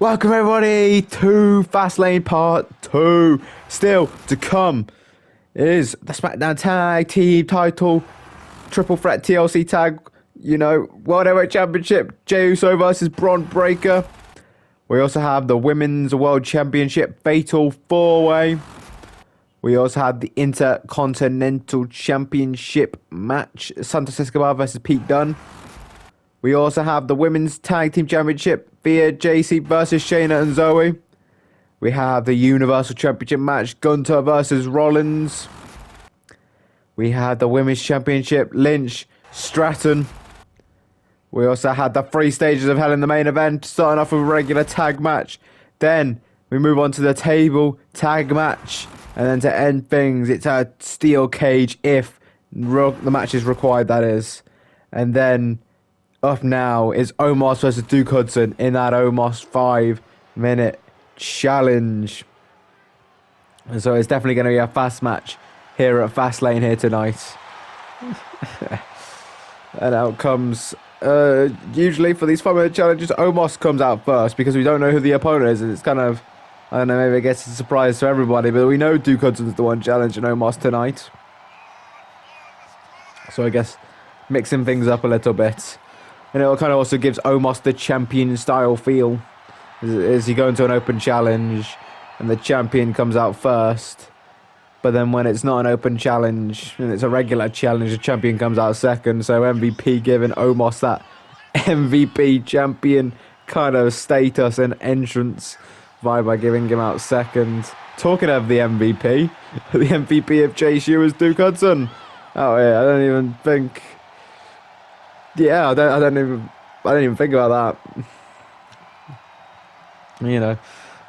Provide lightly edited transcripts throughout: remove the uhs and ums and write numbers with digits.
Welcome everybody to Fastlane Part 2. Still to come is the Smackdown Tag Team Title Triple Threat TLC Tag, World Heavyweight Championship, Jey Uso versus Bron Breakker. We also have the Women's World Championship Fatal 4-Way. We also have the Intercontinental Championship match, Santos Escobar versus Pete Dunne. We also have the Women's Tag Team Championship via JC versus Shayna and Zoe. We have the Universal Championship match, Gunter versus Rollins. We have the Women's Championship, Lynch, Stratton. We also had the 3 stages of Hell in the main event, starting off with a regular tag match. Then we move on to the table tag match. And then to end things, it's a steel cage if the match is required, that is. And then up now is Omos versus Duke Hudson in that Omos 5-minute challenge. And so it's definitely going to be a fast match here at Fastlane here tonight. And out comes, usually for these 5-minute challenges, Omos comes out first because we don't know who the opponent is. And it's kind of, I don't know, maybe I guess it's a surprise to everybody. But we know Duke Hudson's the one challenging Omos tonight. So I guess mixing things up a little bit. And it kind of also gives Omos the champion style feel. As you go into an open challenge and the champion comes out first. But then when it's not an open challenge and it's a regular challenge, the champion comes out second. So MVP giving Omos that MVP champion kind of status and entrance vibe by giving him out second. Talking of the MVP, the MVP of Chase U is Duke Hudson. Oh yeah, I don't even think... Yeah, I don't even think about that.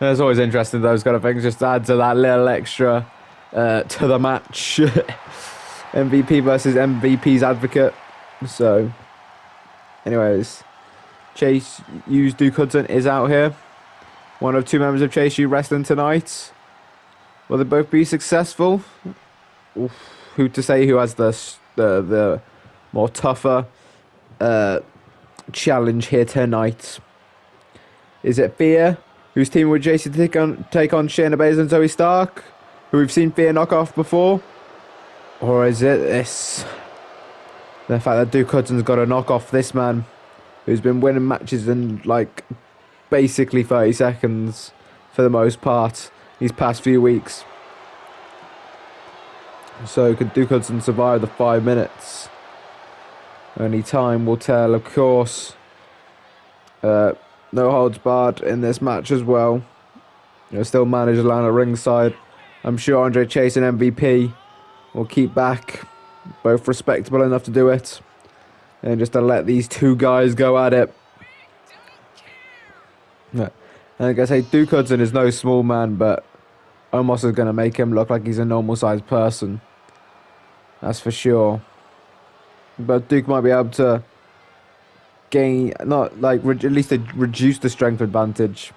It's always interesting, those kind of things. Just add to that little extra to the match. MVP versus MVP's advocate. So, anyways, Chase U's Duke Hudson is out here. One of 2 members of Chase U wrestling tonight. Will they both be successful? Oof, who to say who has the more tougher challenge here tonight? Is it Fear, who's teaming with JC to take on Shayna Baszler and Zoe Stark, who we've seen Fear knock off before? Or is it this, the fact that Duke Hudson's got to knock off this man who's been winning matches in like basically 30 seconds for the most part these past few weeks? So could Duke Hudson survive the 5 minutes? Only time will tell, of course. No holds barred in this match as well. Still manage to land at ringside. I'm sure Andre Chase and MVP will keep back. Both respectable enough to do it. And just to let these 2 guys go at it. And like I say, Duke Hudson is no small man, but Omos is going to make him look like he's a normal sized person. That's for sure. But Duke might be able to gain, not like at least reduce the strength advantage.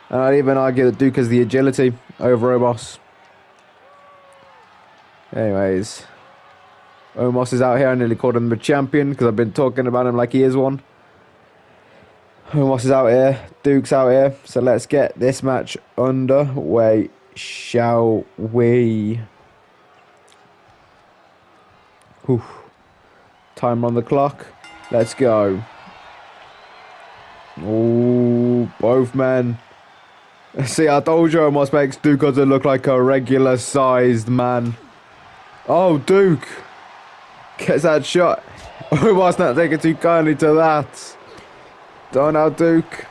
And I'd even argue that Duke has the agility over Omos. Anyways, Omos is out here. I nearly called him the champion because I've been talking about him like he is one. Omos is out here. Duke's out here. So let's get this match underway, shall we? Whew. Time on the clock. Let's go. Oh, both men. See, I told you Omos makes Duke Hudson look like a regular sized man. Oh, Duke gets that shot. Omos not taking too kindly to that. Don't now, Duke.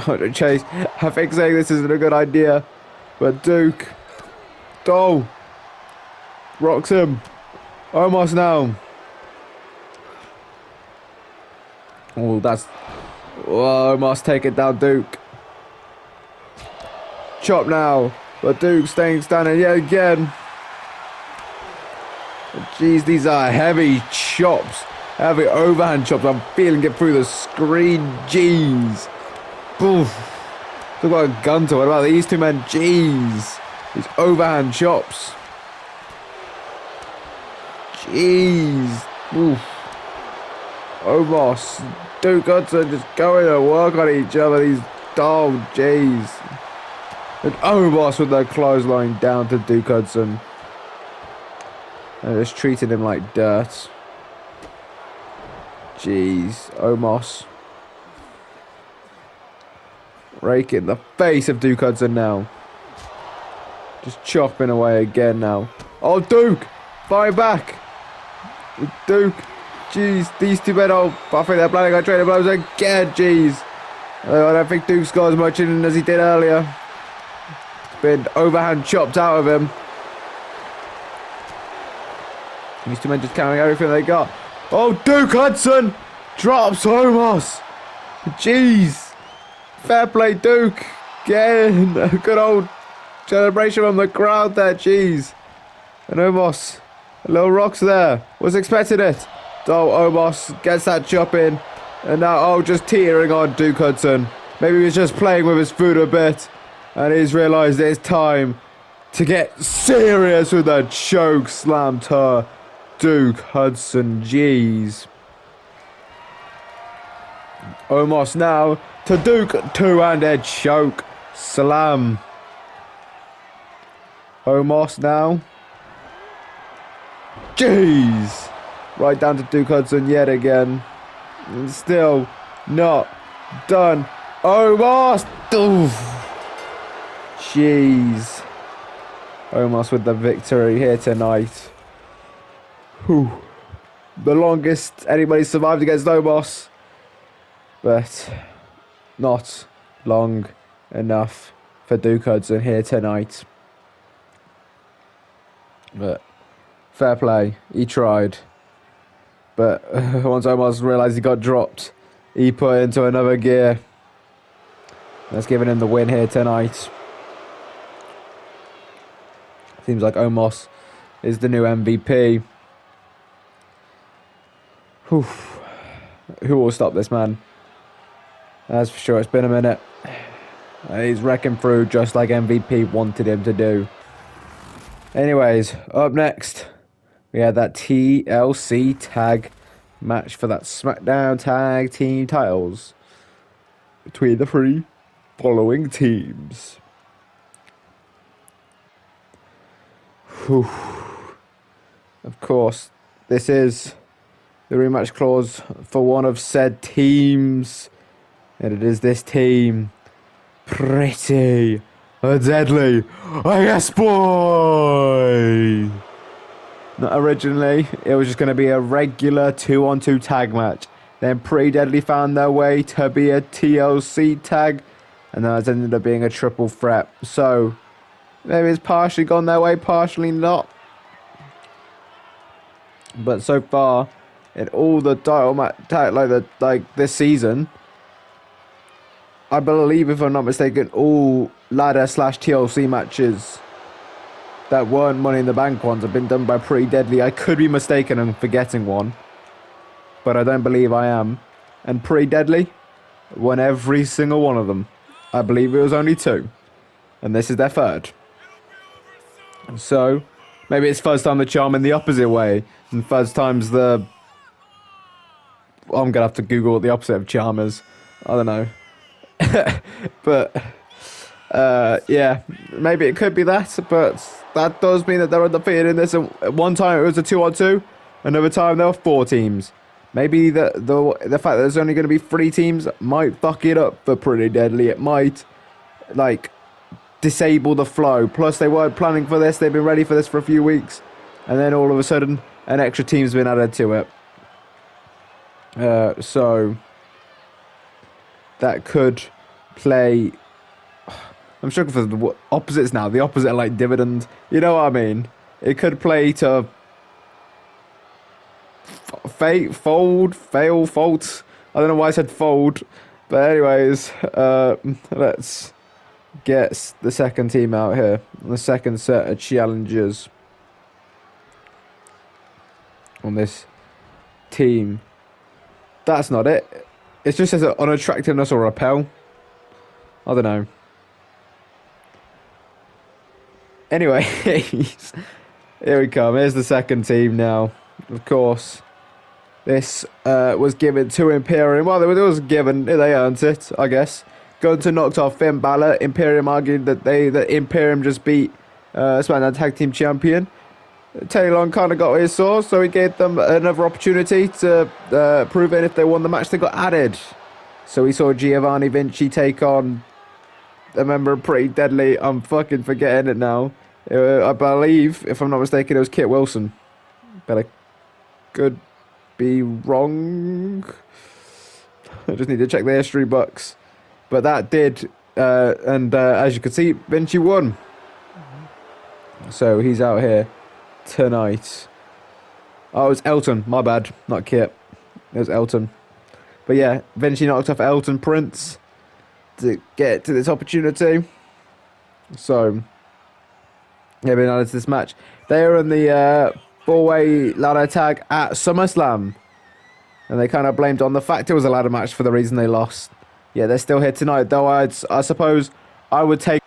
Oh, Chase, I think saying this isn't a good idea. But Duke. Oh. Rocks him. Omos now. Oh, that's... Oh, Omos take it down, Duke. Chop now. But Duke staying standing yet again. Jeez, these are heavy chops. Heavy overhand chops. I'm feeling it through the screen. Jeez. Oof. Look what a gun to. What about these 2 men? Jeez. These overhand chops. Jeez. Oof. Omos Duke Hudson just going to work on each other. These, oh, jeez. And Omos with the clothesline down to Duke Hudson. And just treating him like dirt. Jeez, Omos. Raking the face of Duke Hudson now. Just chopping away again now. Oh, Duke! Fight back! Duke! Jeez, these two men, oh, I think they're planning on trading blows again, jeez. I don't think Duke's got as much in as he did earlier. It's been overhand chopped out of him. These two men just carrying everything they got. Oh, Duke Hudson drops Omos. Jeez. Fair play, Duke. Again, a good old celebration from the crowd there. Jeez. And Omos, a little rocks there. Was expecting it. Oh, Omos gets that chop in. And now, oh, just teetering on Duke Hudson. Maybe he was just playing with his food a bit. And he's realised it's time to get serious with that choke slam to Duke Hudson. Jeez. Omos now to Duke, two-handed choke slam. Omos now. Jeez. Right down to Duke Hudson yet again. And still not done. Omos. Oof. Jeez. Omos with the victory here tonight. Whew. The longest anybody survived against Omos. But not long enough for Duke Hudson here tonight. But fair play, he tried. But once Omos realised he got dropped, he put into another gear. That's giving him the win here tonight. Seems like Omos is the new MVP. Whew. Who will stop this man? That's for sure. It's been a minute. He's wrecking through just like MVP wanted him to do. Anyways, up next, we had that TLC tag match for that Smackdown tag team titles between the three following teams. Whew. Of course, this is the rematch clause for one of said teams. And it is this team. Pretty deadly. Oh, yes, boy! Not originally, it was just going to be a regular 2-on-2 tag match. Then Pretty Deadly found their way to be a TLC tag. And then it ended up being a triple threat. So, maybe it's partially gone their way, partially not. But so far, in all the title like this season, I believe, if I'm not mistaken, all ladder/TLC matches that weren't Money in the Bank ones have been done by Pretty Deadly. I could be mistaken and forgetting one, but I don't believe I am. And Pretty Deadly won every single one of them. I believe it was only 2, and this is their 3rd. So maybe it's first time the charm in the opposite way, and first time's the... I'm gonna have to Google what the opposite of charm is. I don't know. But yeah, maybe it could be that, but that does mean that they're undefeated in this. At one time it was a 2-on-2, another time there were 4 teams. Maybe the fact that there's only going to be 3 teams might fuck it up for Pretty Deadly. It might like disable the flow. Plus they weren't planning for this, they've been ready for this for a few weeks, and then all of a sudden an extra team's been added to it. So that could play... I'm struggling for the opposites now. The opposite, like dividend. You know what I mean? It could play to fault. I don't know why I said fold. But anyways, let's get the second team out here. The second set of challengers on this team. That's not it. It just says unattractiveness or repel. I don't know. Anyways, here we come. Here's the second team now. Of course, This was given to Imperium. Well, it was given. They earned it, I guess. Gunther knocked off Finn Balor. Imperium argued that Imperium just beat SmackDown Tag Team Champion. Taylor kind of got his sauce, so he gave them another opportunity to prove it. If they won the match, they got added. So we saw Giovanni Vinci take on a member of Pretty Deadly. I'm fucking forgetting it now. I believe, if I'm not mistaken, it was Kit Wilson. But I could be wrong. I just need to check the history books. But that did, and as you can see, Vinci won. So he's out here tonight. Oh, it was Elton. My bad. Not Kit. It was Elton. But yeah, Vinci knocked off Elton Prince to get to this opportunity. So, yeah, being added to this match. They are in the four-way ladder tag at SummerSlam. And they kind of blamed on the fact it was a ladder match for the reason they lost. Yeah, they're still here tonight. Though I suppose I would take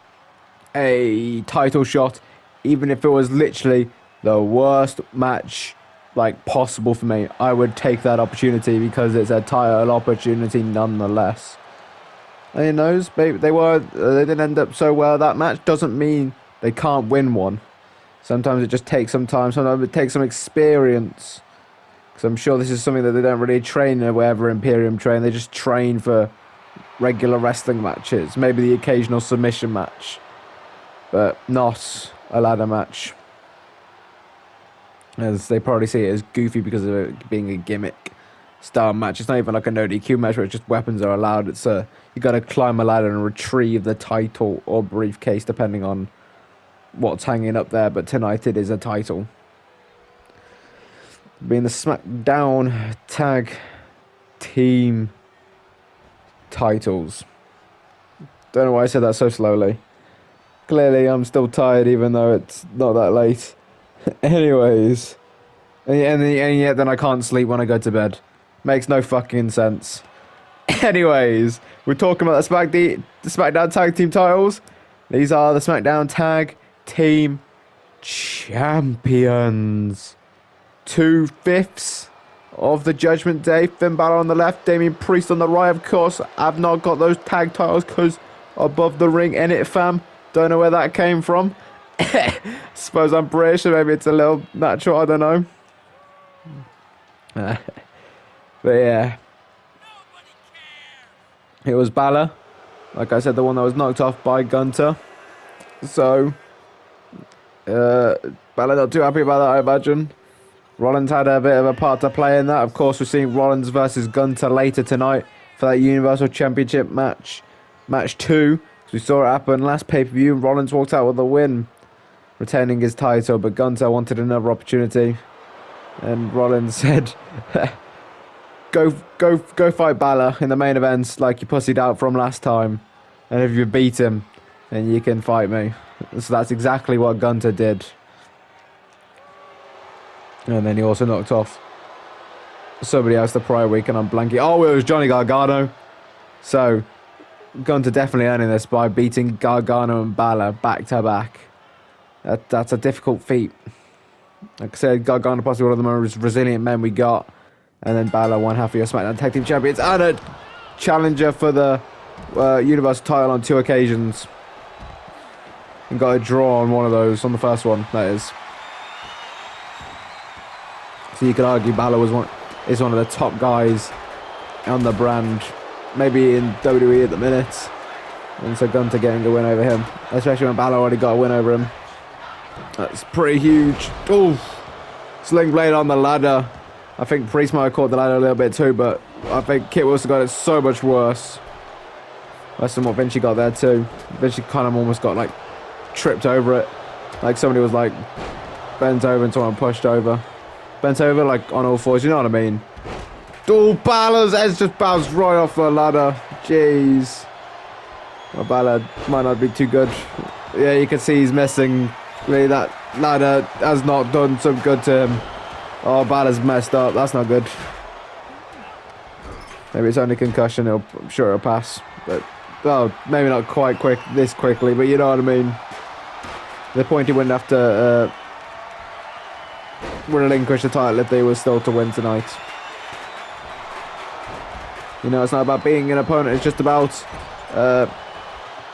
a title shot, even if it was literally the worst match like possible for me. I would take that opportunity because it's a title opportunity nonetheless. And who knows? They didn't end up so well that match. Doesn't mean they can't win one. Sometimes it just takes some time. Sometimes it takes some experience. Because I'm sure this is something that they don't really train wherever Imperium train. They just train for regular wrestling matches. Maybe the occasional submission match. But not a ladder match. As they probably see it as goofy because of it being a gimmick style match. It's not even like a no DQ match where it's just weapons are allowed. It's you got to climb a ladder and retrieve the title or briefcase depending on what's hanging up there. But tonight it is a title. Being the Smackdown Tag Team titles. Don't know why I said that so slowly. Clearly I'm still tired even though it's not that late. Anyways. And yet then I can't sleep when I go to bed. Makes no fucking sense. Anyways, we're talking about the SmackDown Tag Team titles. These are the SmackDown Tag Team Champions. 2/5 of the Judgment Day. Finn Balor on the left, Damian Priest on the right. Of course, I've not got those tag titles because above the ring in it, fam. Don't know where that came from. Suppose I'm British, so maybe it's a little natural. I don't know. But yeah, it was Balor. Like I said, the one that was knocked off by Gunther. So, Balor not too happy about that, I imagine. Rollins had a bit of a part to play in that. Of course, we're seeing Rollins versus Gunther later tonight for that Universal Championship match. Match 2. So we saw it happen last pay-per-view. Rollins walked out with a win, retaining his title. But Gunther wanted another opportunity. And Rollins said, go fight Balor in the main events like you pussied out from last time. And if you beat him, then you can fight me. So that's exactly what Gunther did. And then he also knocked off somebody else the prior week, and I'm blanking. Oh, it was Johnny Gargano. So, Gunther definitely earning this by beating Gargano and Balor back to back. That's a difficult feat. Like I said, Gargano possibly one of the most resilient men we got. And then Balor, one half of your SmackDown Tag Team Champions, and a challenger for the Universal title on 2 occasions. And got a draw on one of those, on the first one, that is. So you could argue Balor is one of the top guys on the brand, maybe in WWE at the minute. And so Gunther getting a win over him, especially when Balor already got a win over him. That's pretty huge. Ooh, sling blade on the ladder. I think Priest might have caught the ladder a little bit too, but I think Kit Wilson got it so much worse. Worse than what Vinci got there too. Vinci kind of almost got like tripped over it. Like somebody was like bent over and someone pushed over. Bent over like on all fours, you know what I mean? Oh, Balor's head just bounced right off the ladder. Jeez. Well, Balor might not be too good. Yeah, you can see he's missing. Really, that ladder has not done some good to him. Oh, Balor's messed up. That's not good. Maybe it's only concussion. I'm sure it'll pass. But, well, maybe not quite this quickly, but you know what I mean. The point he wouldn't have to relinquish the title if they were still to win tonight. You know, it's not about beating an opponent. It's just about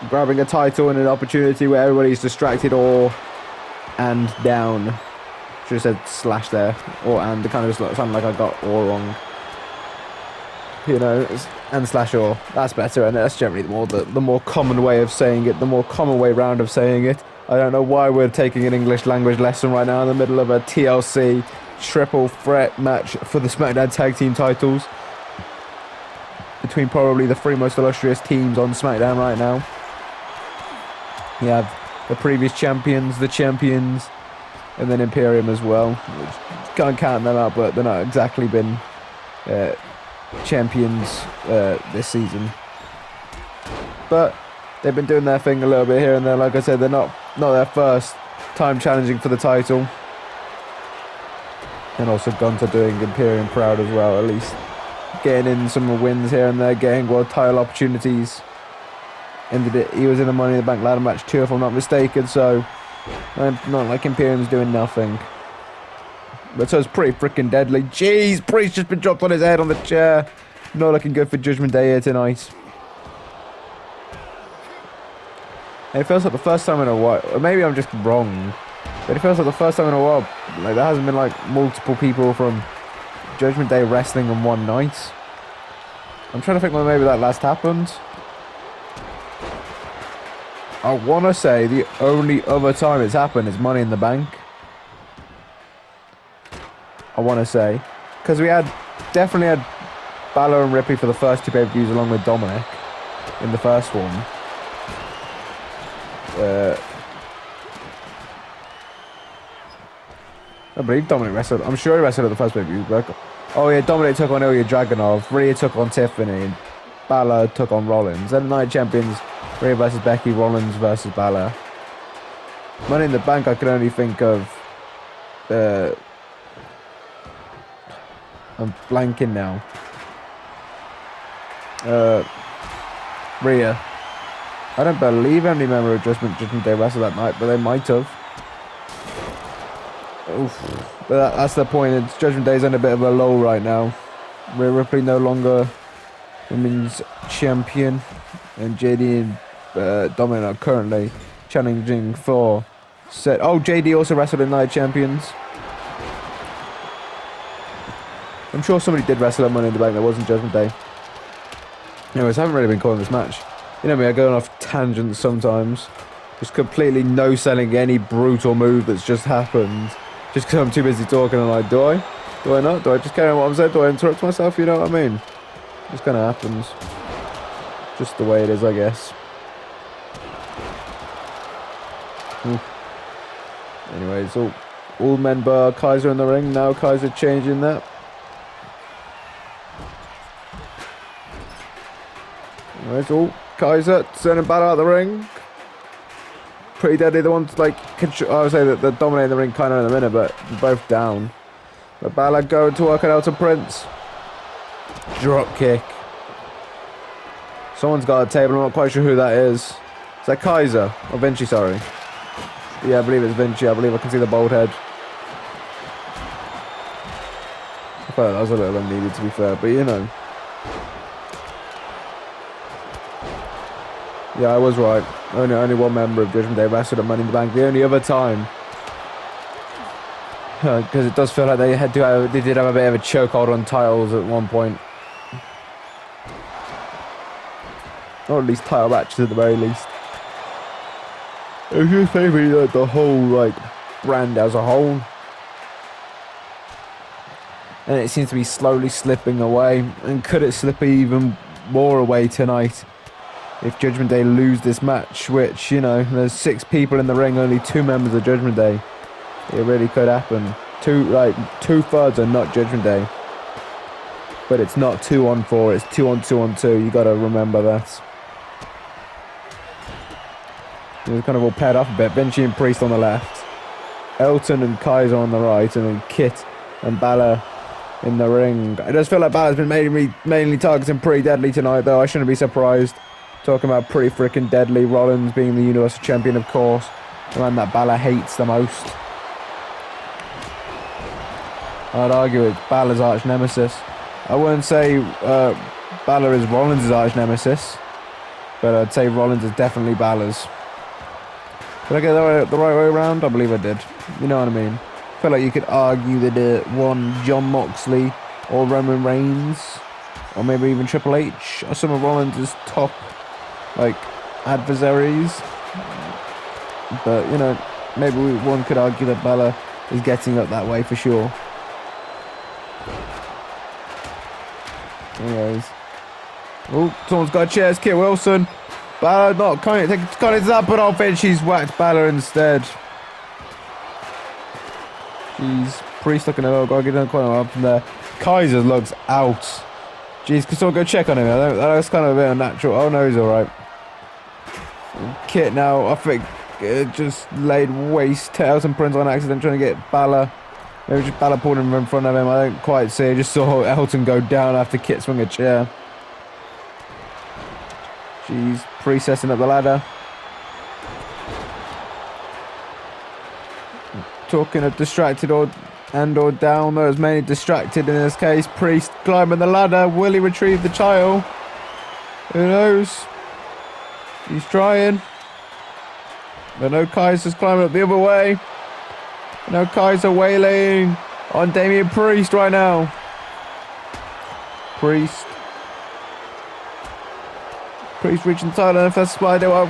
grabbing a title and an opportunity where everybody's distracted or and down. Should have said slash there, or and. It kind of just sounded like I got or wrong. You know, and slash or. That's better, and that's generally the more common way of saying it, the more common way round of saying it. I don't know why we're taking an English language lesson right now in the middle of a TLC triple threat match for the SmackDown Tag Team titles between probably the three most illustrious teams on SmackDown right now. You have the previous champions, the champions, and then Imperium as well. Which can't count them out, but they're not exactly been champions this season. But they've been doing their thing a little bit here and there. Like I said, they're not their first time challenging for the title. And also Gunter doing Imperium proud as well, at least. Getting in some wins here and there, getting world title opportunities. He was in the Money in the Bank ladder match too, if I'm not mistaken, so not like Imperium's doing nothing. But so it's pretty freaking deadly. Jeez, Priest just been dropped on his head on the chair. Not looking good for Judgment Day here tonight. And it feels like the first time in a while, or maybe I'm just wrong, but it feels like the first time in a while, like there hasn't been like multiple people from Judgment Day wrestling in one night. I'm trying to think when maybe that last happened. I want to say the only other time it's happened is Money in the Bank. I want to say. Because we definitely had Balor and Ripley for the first two pay-per-views along with Dominic in the first one. I believe Dominic wrestled. I'm sure he wrestled at the first pay-per-view. Oh yeah, Dominic took on Ilya Dragunov. Rhea took on Tiffany. And Balor took on Rollins. Then the Night Champions, Rhea versus Becky, Rollins versus Balor. Money in the Bank, I can only think of. I'm blanking now. Rhea. I don't believe any member of Judgment Day wrestled that night, but they might have. Oof. But that's the point. It's Judgment Day's on a bit of a lull right now. Rhea Ripley no longer women's champion, and JD and Dominic are currently challenging for set. Oh, JD also wrestled in Night Champions. I'm sure somebody did wrestle at Money in the Bank that wasn't Judgment Day. Anyways, I haven't really been calling this match. You know me, I go off tangents sometimes. Just completely no-selling any brutal move that's just happened. Just because I'm too busy talking and like, do I? Do I not? Do I just carry on what I'm saying? Do I interrupt myself? You know what I mean? Just kind of happens. Just the way it is, I guess. Anyways, all men bar Kaiser in the ring. Now Kaiser changing that. Anyways, Kaiser sending Balor out of the ring. Pretty deadly. The ones like I would say that they're dominating the ring kind of in a minute, but they're both down. But Balor going to work on Elton Prince. Drop kick. Someone's got a table. I'm not quite sure who that is. Is that Kaiser or Vinci? Sorry. Yeah, I believe it's Vinci. I believe I can see the bald head. I thought that was a little unneeded, to be fair, but you know. Yeah, I was right. Only one member of Judgment Day wrestled at Money in the Bank. The only other time, because it does feel like they did have a bit of a chokehold on titles at one point, or at least title matches at the very least. It's just maybe like the whole like brand as a whole, and it seems to be slowly slipping away. And could it slip even more away tonight? If Judgment Day lose this match, which, you know, there's 6 people in the ring, only 2 members of Judgment Day. It really could happen. 2/3 are not Judgment Day. But it's not 2-on-4, it's 2-on-2-on-2. You gotta remember that. They're kind of all paired up a bit. Vinci and Priest on the left. Elton and Kaiser on the right. And then Kit and Balor in the ring. It does feel like Balor's been mainly targeting Pretty Deadly tonight, though. I shouldn't be surprised. Talking about Pretty freaking Deadly. Rollins being the Universal Champion, of course. The man that Balor hates the most. I'd argue it's Balor's arch nemesis. I wouldn't say Balor is Rollins' arch nemesis, but I'd say Rollins is definitely Balor's. Did I get the right way around? I believe I did. You know what I mean? I feel like you could argue that it won John Moxley or Roman Reigns, or maybe even Triple H, or some of Rollins' top, like, adversaries. But, you know, maybe one could argue that Balor is getting up that way for sure. Anyways. Oh, someone's got a chair. It's Kit Wilson. Balor not coming into that, but oh, Vinci's whacked Balor instead. Jeez. Priest looking at it. Gotta get down quite up from there. Kaiser looks out. Jeez, could someone go check on him? That's kind of a bit unnatural. Oh no, he's alright. Kit now, I think, just laid waste to Elton Prince on accident, trying to get Balor. Maybe just Balor pulled him in front of him. I don't quite see. I just saw Elton go down after Kit swung a chair. Jeez, Priest setting up the ladder. Talking of distracted or down, though it's mainly distracted in this case. Priest climbing the ladder. Will he retrieve the title? Who knows? He's trying. But no, Kaiser's climbing up the other way. No, Kaiser wailing on Damian Priest right now. Priest reaching the title and first spider. Well,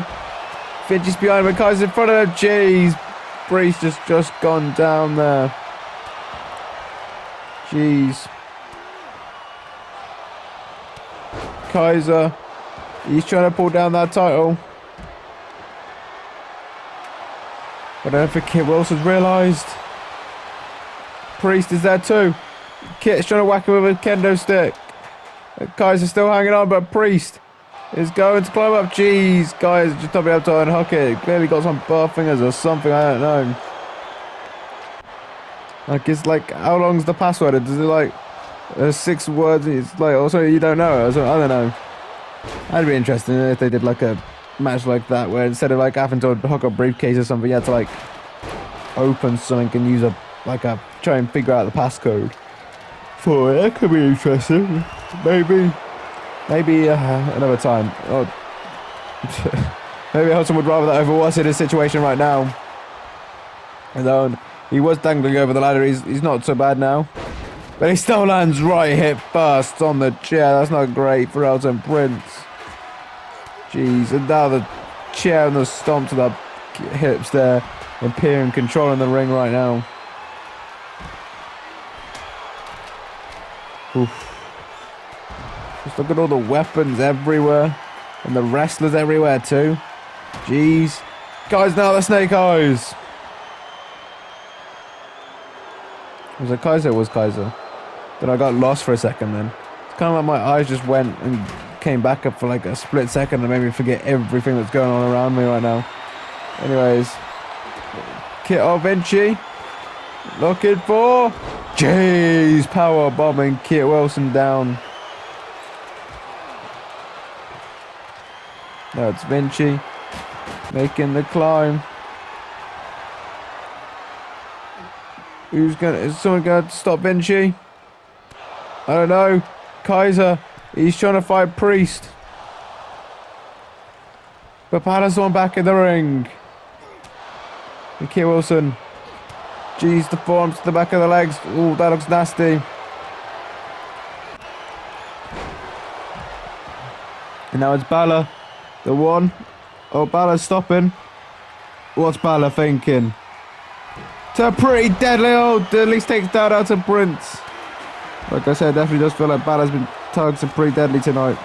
Vinci's behind him, Kaiser's in front of him. Jeez, Priest has just gone down there. Jeez. Kaiser, he's trying to pull down that title. But I don't think Kit Wilson's realised. Priest is there too. Kit's trying to whack him with a kendo stick. Kaiser's still hanging on, but Priest is going to climb up. Jeez, guys, just not be able to unhook it. Clearly got some bar fingers or something, I don't know. Like, it's like, how long's the password? Is it like 6 words? It's like, also, you don't know. So, I don't know. That'd be interesting if they did like a match like that, where instead of like having to hook up a briefcase or something, you had to like open something and use try and figure out the passcode for it. That could be interesting. Maybe another time. Oh. Maybe Hudson would rather that over what's in his situation right now. And he was dangling over the ladder. He's not so bad now, but he still lands right hip first on the chair. That's not great for Elton Prince. Jeez, and now the chair and the stomp to the hips there. Imperium controlling the ring right now. Oof. Just look at all the weapons everywhere. And the wrestlers everywhere too. Jeez. Guys, now the snake eyes. Was it Kaiser? It was Kaiser. Then I got lost for a second then. It's kind of like my eyes just went and came back up for like a split second and made me forget everything that's going on around me right now. Anyways. Vinci. Looking for... Jeez, power bombing Kit Wilson down. Now it's Vinci making the climb. Is someone going to stop Vinci? I don't know. Kaiser, he's trying to fight Priest. But Balor's on back in the ring. And Kit Wilson. Jeez, the forearms to the back of the legs. Ooh, that looks nasty. And now it's Balor. The one. Oh, Balor's stopping. What's Balor thinking? To pretty deadly. Oh, at least takes down Elton Prince. Like I said, definitely does feel like Balor's been tugged to pretty deadly tonight.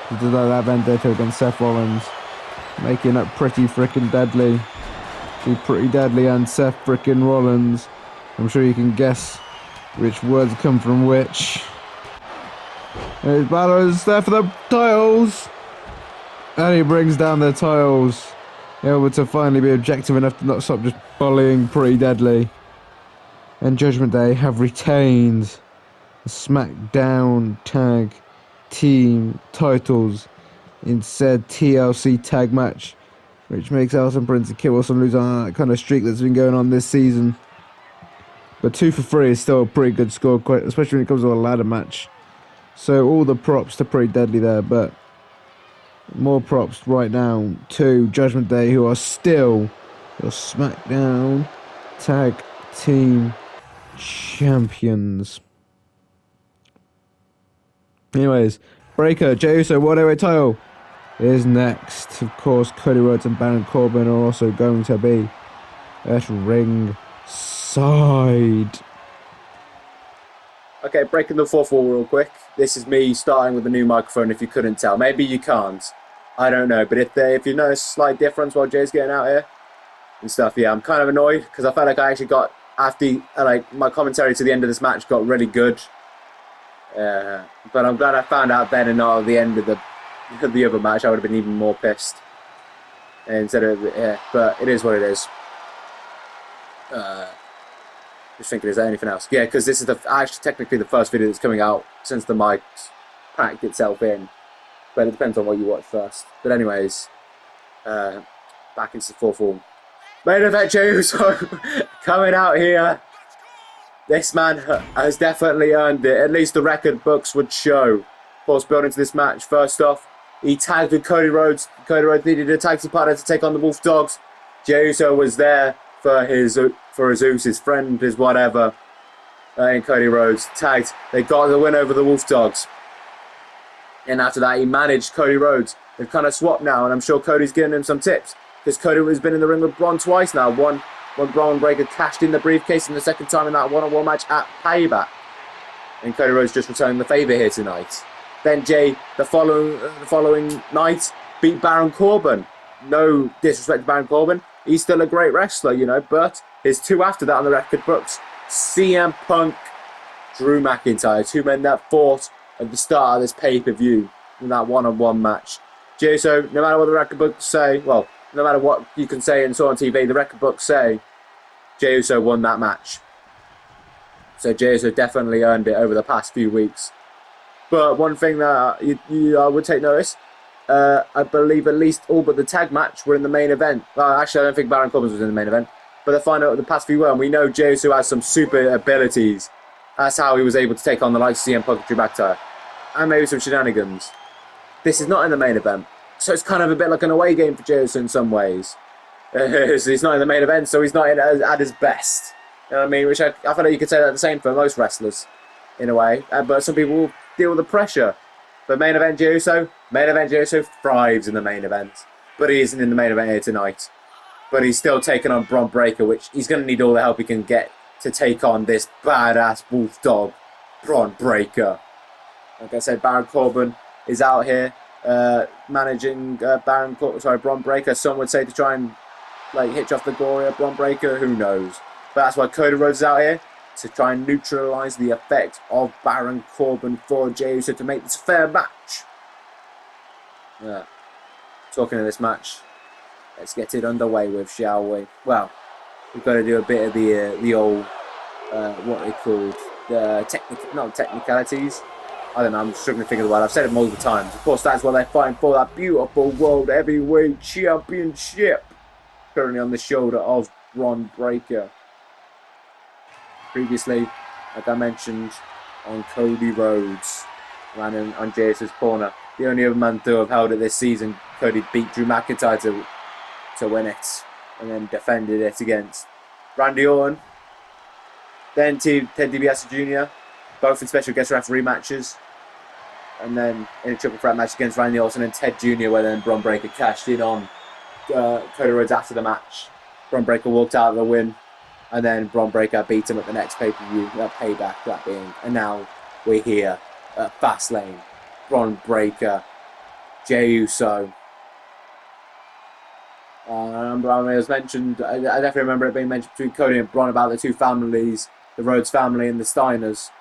He does that vendetta against Seth Rollins. Making it pretty freaking deadly. Pretty deadly and Seth freaking Rollins. I'm sure you can guess which words come from which. And Balor is there for the titles. And he brings down the titles. Able to finally be objective enough to not stop just bullying pretty deadly. And Judgment Day have retained the Smackdown tag team titles in said TLC tag match, which makes Elton Prince and Kit Wilson lose on that kind of streak that's been going on this season. But 2 for 3 is still a pretty good score, especially when it comes to a ladder match. So all the props are pretty deadly there, but more props right now to Judgment Day, who are still your SmackDown Tag Team Champions. Anyways, Breaker, Jey Uso, World Heavyweight title is next. Of course, Cody Rhodes and Baron Corbin are also going to be at ring side. Okay, breaking the fourth wall real quick. This is me starting with a new microphone if you couldn't tell. Maybe you can't. I don't know. But if you notice a slight difference while Jay's getting out here and stuff, yeah, I'm kind of annoyed because I felt like I actually got, after my commentary to the end of this match got really good. But I'm glad I found out then and not at the end of the other match. I would have been even more pissed. Instead of, yeah, but it is what it is. Just thinking, is there anything else? Yeah, because this is actually technically the first video that's coming out since the mic cracked itself in. But it depends on what you watch first. But anyways, back into the fourth wall. Main event, Jey Uso coming out here. This man has definitely earned it. At least the record books would show. Of course, building to this match. First off, he tagged with Cody Rhodes. Cody Rhodes needed a tag team partner to take on the Wolf Dogs. Jey Uso was there for Jesus, his friend, his whatever, and Cody Rhodes tagged. They got the win over the Wolf Dogs. And after that, he managed Cody Rhodes. They've kind of swapped now, and I'm sure Cody's giving him some tips. Because Cody has been in the ring with Bron twice now. One when Bron Breakker cashed in the briefcase, and the second time in that one-on-one match at Payback. And Cody Rhodes just returning the favour here tonight. Then Jey, the following night, beat Baron Corbin. No disrespect to Baron Corbin. He's still a great wrestler, you know, but his 2 after that on the record books, CM Punk, Drew McIntyre, 2 men that fought at the start of this pay-per-view in that one-on-one match. Jey Uso, no matter what the record books say, well, no matter what you can say and saw on TV, the record books say Jey Uso won that match. So Jey Uso definitely earned it over the past few weeks. But one thing that you would take notice, I believe at least all but the tag match were in the main event. Well, actually, I don't think Baron Corbin was in the main event. But they find out the past few were, and we know Jey Uso has some super abilities. That's how he was able to take on the likes of CM Punk and Drew McIntyre. And maybe some shenanigans. This is not in the main event. So it's kind of a bit like an away game for Jey Uso in some ways. So he's not in the main event, so he's not at his best. You know what I mean? Which I feel like you could say that the same for most wrestlers, in a way. But some people will deal with the pressure. But main event Jey Uso thrives in the main event. But he isn't in the main event here tonight. But he's still taking on Bron Breakker, which he's going to need all the help he can get to take on this badass wolf dog, Bron Breakker. Like I said, Baron Corbin is out here managing Bron Breakker. Some would say to try and hitch off the glory of Bron Breakker. Who knows? But that's why Cody Rhodes is out here, to try and neutralise the effect of Baron Corbin for Jey Uso to make this a fair match. Yeah. Talking of this match, let's get it underway with, shall we? Well, we've got to do a bit of the old what they called not technicalities. I don't know, I'm struggling to think of the word. I've said it multiple times. Of course, that's what they're fighting for, that beautiful World Heavyweight Championship. Currently on the shoulder of Bron Breakker. Previously, like I mentioned, on Cody Rhodes, ran on Jey Uso's corner. The only other man to have held it this season, Cody beat Drew McIntyre to win it, and then defended it against Randy Orton. Then Ted DiBiase Jr., both in special guest referee matches. And then in a triple threat match against Randy Orton and Ted Jr., where then Bron Breakker cashed in on Cody Rhodes after the match. Bron Breakker walked out of the win, and then Bron Breakker beat him at the next pay-per-view, Payback, that being. And now we're here at Fastlane. Bron Breakker, Jey Uso. It was mentioned, I definitely remember it being mentioned between Cody and Bron about the two families, the Rhodes family and the Steiners.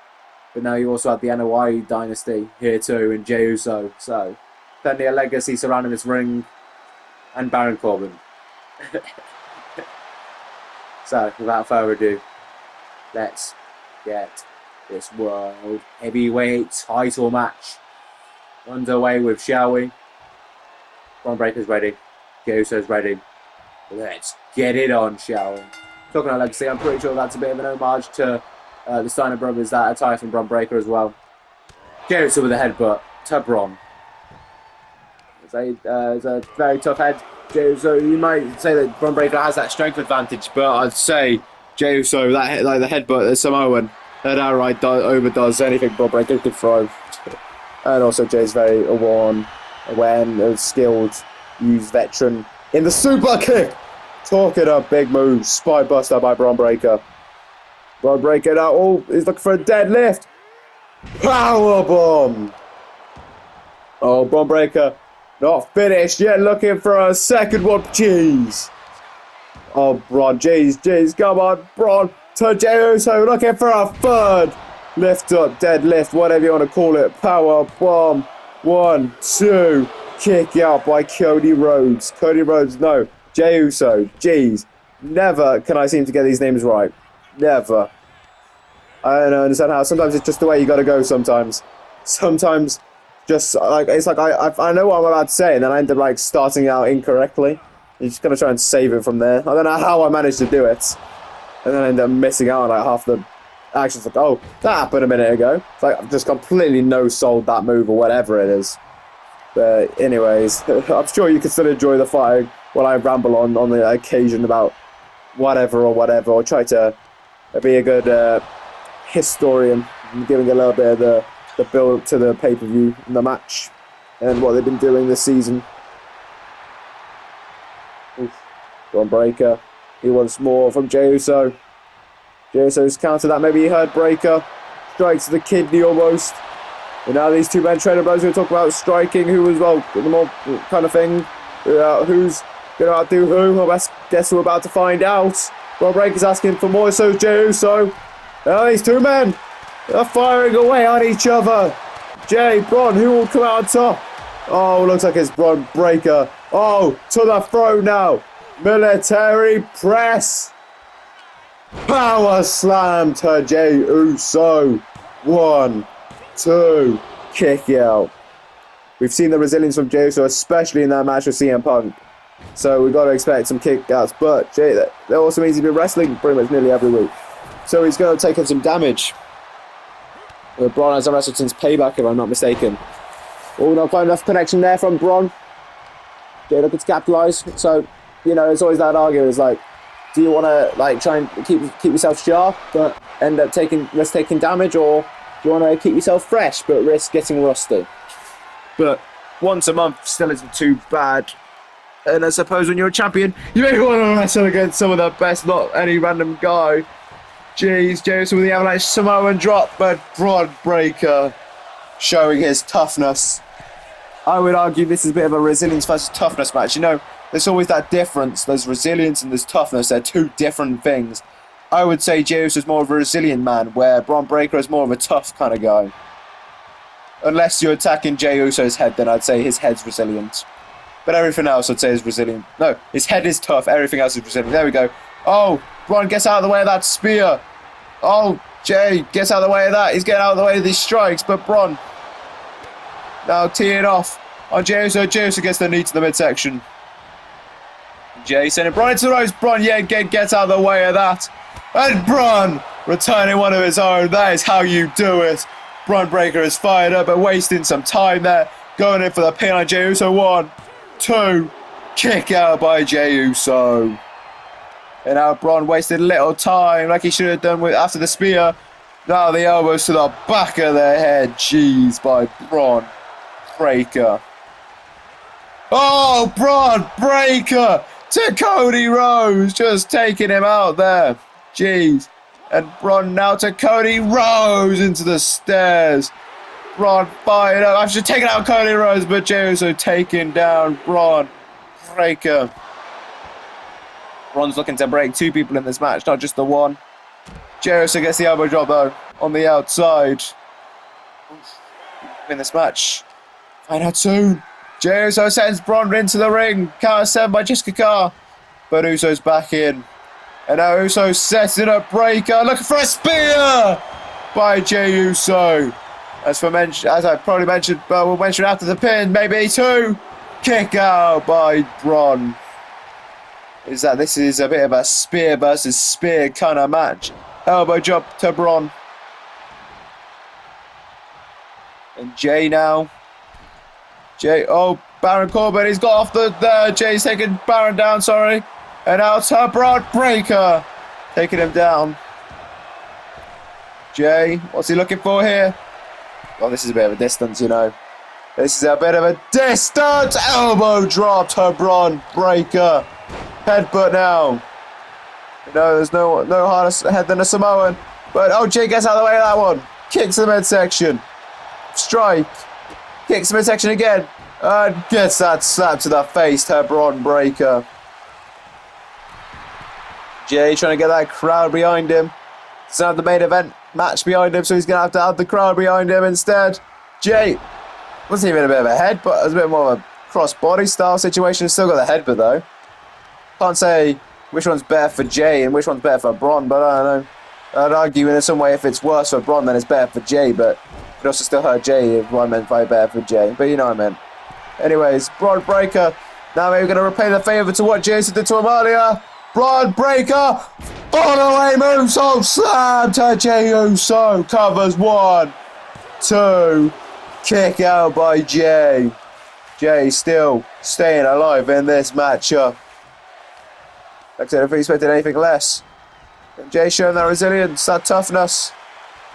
But now you also have the NOI dynasty here too, and Jey Uso. So, plenty of legacy surrounding this ring. And Baron Corbin. So, without further ado, let's get this World Heavyweight title match underway with, shall we? Bron Breakker's ready. Jey Uso's ready. Let's get it on, shall we? talking about legacy, I'm pretty sure that's a bit of an homage to the Steiner brothers that attire from Bron Breakker as well. Jey Uso with a headbutt to Bron. It's a very tough head. Jey Uso, you might say that Bron Breakker has that strength advantage, but I'd say Jey Uso, the headbutt that Samoan, that outright overdoes anything Bron Breakker could throw. And also Jey's very aware and skilled, used veteran in the super kick. Talking of big moves, spy buster by Bron Breakker. Bron Breakker now, oh, he's looking for a deadlift. Powerbomb. Oh, Bron Breakker not finished yet, looking for a second one. Jeez. Oh, Bron, jeez, come on, Bron. To Jey Uso, looking for a third. Lift up, deadlift, whatever you want to call it. Power bomb. 1, 2. Kick out by Cody Rhodes. Cody Rhodes, no. Jey Uso. Jeez. Never can I seem to get these names right. Never. I don't understand how. Sometimes it's just the way you got to go sometimes. Sometimes just like it's like I know what I'm about to say and then I end up like starting out incorrectly. You're just going to try and save it from there. I don't know how I managed to do it. And then I end up missing out on like half the actions. Like, oh, that happened a minute ago. It's like I've just completely no-sold that move or whatever it is. But anyways, I'm sure you can still enjoy the fight while I ramble on the occasion about whatever, or try to be a good historian, giving a little bit of the build to the pay-per-view and the match and what they've been doing this season. Bron Breakker. He wants more from Jey Uso. Jey Uso's counter that. Maybe he heard Breakker. Strikes to the kidney almost. And now these two men trainer brothers who talk about striking, who as well, the more kind of thing. Who's going to outdo who? I guess we're about to find out. Bron Breakker's asking for more, so Jey Uso. Now these two men are firing away on each other. Jey, Bron, who will come out on top? Oh, looks like it's Bron Breakker. Oh, to the throne now. Military press. Power slam to Jey Uso. 1, 2. Kick out. We've seen the resilience from Jey Uso, especially in that match with CM Punk. So we've got to expect some kick outs. But Jey, that also means he's been wrestling pretty much nearly every week. So he's going to take in some damage. Bron hasn't wrestled since Payback, if I'm not mistaken. Oh, not quite enough connection there from Bron. Jey looking to capitalise. So, you know, it's always that argument. It's like, do you want to like try and keep yourself sharp but end up risk taking damage, or do you want to keep yourself fresh but risk getting rusty? But once a month still isn't too bad. And I suppose when you're a champion, you may want to wrestle against some of the best, not any random guy. Jeez, Jey Uso with the avalanche Samoan drop, but Bron Breakker showing his toughness. I would argue this is a bit of a resilience versus toughness match. You know, there's always that difference. There's resilience and there's toughness. They're two different things. I would say Jey Uso is more of a resilient man, where Bron Breakker is more of a tough kind of guy. Unless you're attacking Jey Uso's head, then I'd say his head's resilient. But everything else I'd say is resilient. No, his head is tough. Everything else is resilient. There we go. Oh, Bron gets out of the way of that spear. Oh, Jey gets out of the way of that. He's getting out of the way of these strikes, but Bron now teeing off on Jey Uso. Jey Uso gets the knee to the midsection. Jey sending Bron into the ropes. Bron gets out of the way of that. And Bron returning one of his own. That is how you do it. Bron Breakker is fired up, but wasting some time there. Going in for the pin on Jey Uso. 1, 2. Kick out by Jey Uso. And now Bron wasted little time like he should have done after the spear. Now the elbows to the back of their head. Jeez, by Bron Breakker. Oh, Bron Breakker to Cody Rhodes. Just taking him out there. Jeez. And Bron now to Cody Rhodes into the stairs. Bron fired up. After taking out Cody Rhodes, but Jey Uso taking down Bron Breakker. Bron's looking to break 2 people in this match, not just the one. Jey Uso gets the elbow drop though on the outside. In this match. Find out soon. Jey Uso sends Bron into the ring. Counter 7 by Jessica Carr. But Uso's back in. And now Uso setting up Breakker. Looking for a spear by Jey Uso. As I probably mentioned, but we'll mention after the pin. Maybe 2. Kick out by Bron. is that this is a bit of a spear versus spear kind of match. Elbow drop to Bron. And Jay now. Jay, oh, Baron Corbin, he's got off the Jay's taking Baron down, sorry. And now to Bron Breaker, taking him down. Jay, what's he looking for here? Oh, this is a bit of a distance, you know. This is a bit of a distance. Elbow drop to Bron Breaker. Headbutt now. You know, there's no harder head than a Samoan. But, oh, Jay gets out of the way of that one. Kicks the midsection. Strike. Kicks the midsection again. And gets that slap to the face to Bron Breaker. Jay trying to get that crowd behind him. Doesn't have the main event match behind him, so he's going to have the crowd behind him instead. Jay wasn't even a bit of a head, but it was a bit more of a cross-body style situation. Still got the headbutt though. Can't say which one's better for Jay and which one's better for Bron, but I don't know. I'd argue in some way if it's worse for Bron, then it's better for Jay, but it could also still hurt Jay if one meant fight better for Jay. But you know what I meant. Anyways, Bron Breaker. Now maybe we're going to repay the favour to what Jason did to him earlier. Bron Breaker. All the way moonsault slam to Jey Uso. Covers 1, 2. Kick out by Jay. Jay still staying alive in this matchup. Like I said, if he expected anything less. And Jay showing that resilience, that toughness,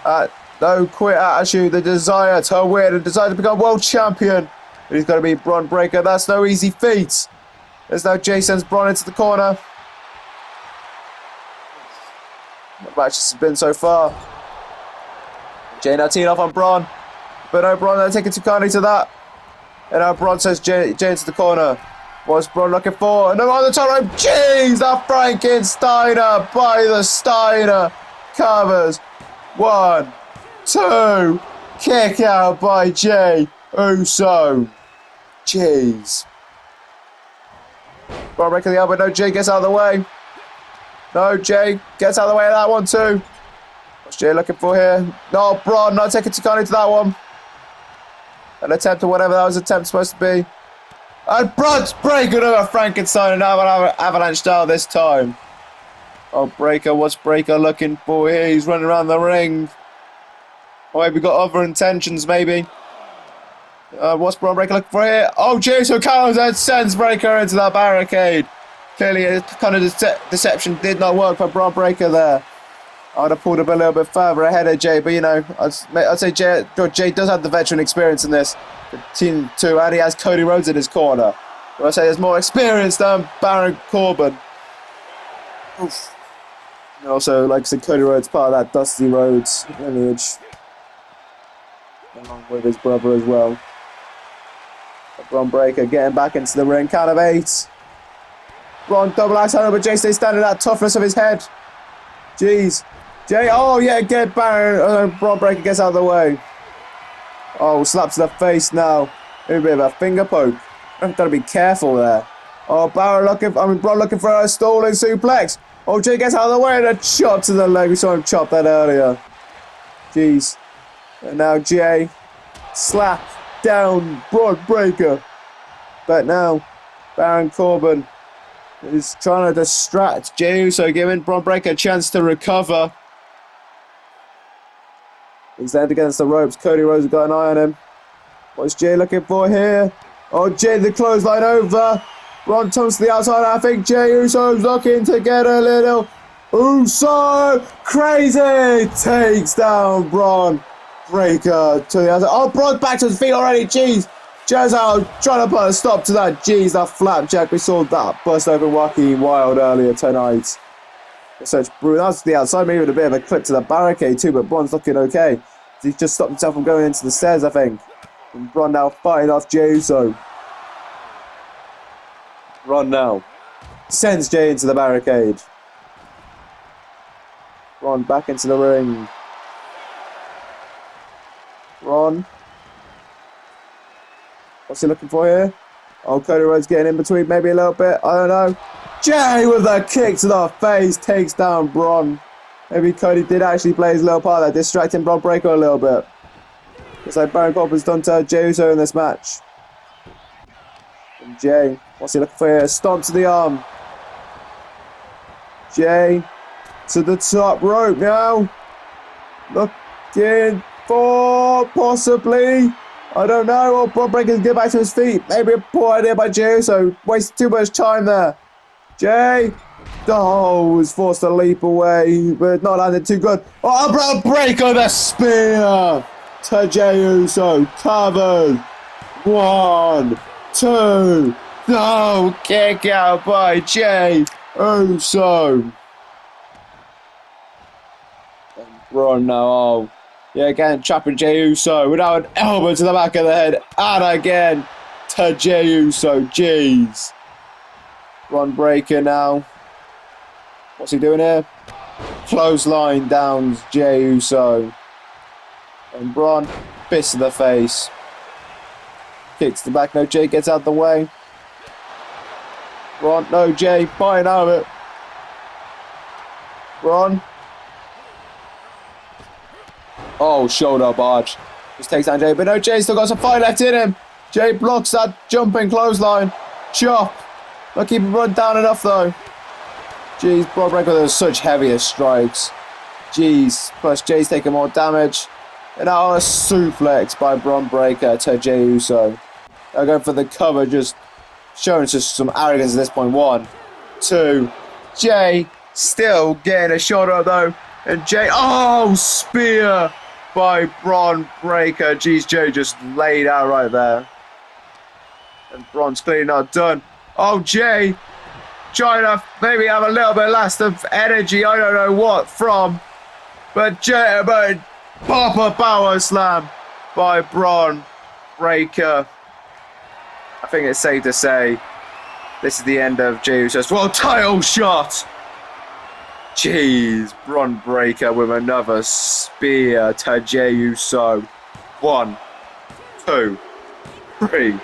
no quit attitude, the desire to win, the desire to become world champion. But he's got to beat Bron Breaker. That's no easy feat. There's now Jay sends Bron into the corner. The match has been so far. Jay now teeing off on Bron. But no, Bron not taking too kindly to that. And now Bron says Jay into the corner. What's Bron looking for? And no, on the top rope. Jeez, that Frankensteiner by the Steiner. Covers. 1, 2. Kick out by Jey Uso. Jeez. Bron breaking the elbow. No, Jay gets out of the way. No, Jay gets out of the way of that one too. What's Jay looking for here? No, Bron not taking too kindly to that one. An attempt or whatever that was supposed to be. And Bron's breaking over Frankenstein and avalanche style this time. Oh, Breaker, what's Breaker looking for here? He's running around the ring. Oh, maybe got other intentions, maybe. What's Bron Breaker looking for here? Oh, Jey Uso counters and sends Breaker into that barricade. Clearly, a kind of deception did not work for Bron Breaker there. I would have pulled him a little bit further ahead of Jay, but you know, I'd say Jay does have the veteran experience in this. The team too, and he has Cody Rhodes in his corner. But I say there's more experience than Baron Corbin. Oof. And also, like I said, Cody Rhodes part of that Dusty Rhodes lineage, along with his brother as well. Bron Breaker getting back into the ring, count of 8. Bron double axe handle, but Jay stays standing. That toughness of his head. Jeez. Jay, oh yeah, get Baron. Bron Breaker gets out of the way. Oh, slap to the face now. Maybe a bit of a finger poke. I've got to be careful there. Oh, Bron looking for a stalling suplex. Oh, Jay gets out of the way and a chop to the leg. We saw him chop that earlier. Jeez. And now Jay slap down Bron Breaker. But now Baron Corbin is trying to distract Jey Uso, giving Bron Breaker a chance to recover. He's landed against the ropes. Cody Rhodes has got an eye on him. What's Jay looking for here? Oh, Jay, the clothesline over. Bron comes to the outside. I think Jey Uso's looking to get a little Uso crazy. Takes down Bron Breaker to the outside. Oh, Bron's back to his feet already. Jeez. Jay's out trying to put a stop to that. Jeez, that flapjack. We saw that bust open Wacky Wild earlier tonight. So that was the outside, maybe with a bit of a clip to the barricade too, but Bron's looking okay. He's just stopped himself from going into the stairs, I think. And Bron now fighting off Jey Uso. Bron now sends Jay into the barricade. Bron back into the ring. Bron. What's he looking for here? Oh, Cody Rhodes getting in between maybe a little bit. I don't know. Jay with a kick to the face takes down Bron. Maybe Cody did actually play his little part there, distracting Bron Breaker a little bit. Looks like Baron Corbin's done to Jey Uso in this match. And Jay, what's he looking for here? Stomp to the arm. Jay to the top rope now. Looking for possibly. I don't know. Or Bron Breakker can get back to his feet. Maybe a poor idea by Jay, so wasted too much time there. Jay. Oh, was forced to leap away, but not landed too good. Oh, Bron Breakker, the spear to Jey Uso, covered. 1, 2, no, kick out by Jey Uso. And Bron now, oh, yeah, again, trapping Jey Uso without an elbow to the back of the head, and again to Jey Uso, jeez. Bron Breakker now. What's he doing here? Clothesline downs Jey Uso. And Bron, fist to the face. Kicks the back, no, Jey gets out the way. Bron, no, Jey, fine out of it. Bron. Oh, shoulder barge. Just takes down Jey, but no, Jey still got some fight left in him. Jey blocks that jumping clothesline. Chop. Not keeping Bron down enough though. Jeez, Bron Breakker with such heavier strikes. Jeez, plus Jey's taking more damage. And now a suplex by Bron Breakker to Jey Uso. They're going for the cover, just showing just some arrogance at this point. 1, 2, Jey still getting a shot up though. And Jey, oh, spear by Bron Breakker. Jeez, Jey just laid out right there. And Bron's clearly not done. Oh, Jey trying to maybe have a little bit less of energy. I don't know what from. But Jey, Papa Power Slam by Bron Breakker. I think it's safe to say this is the end of Jey Uso's world title shot. Jeez, Bron Breakker with another spear to Jey Uso. 1, 2, 3.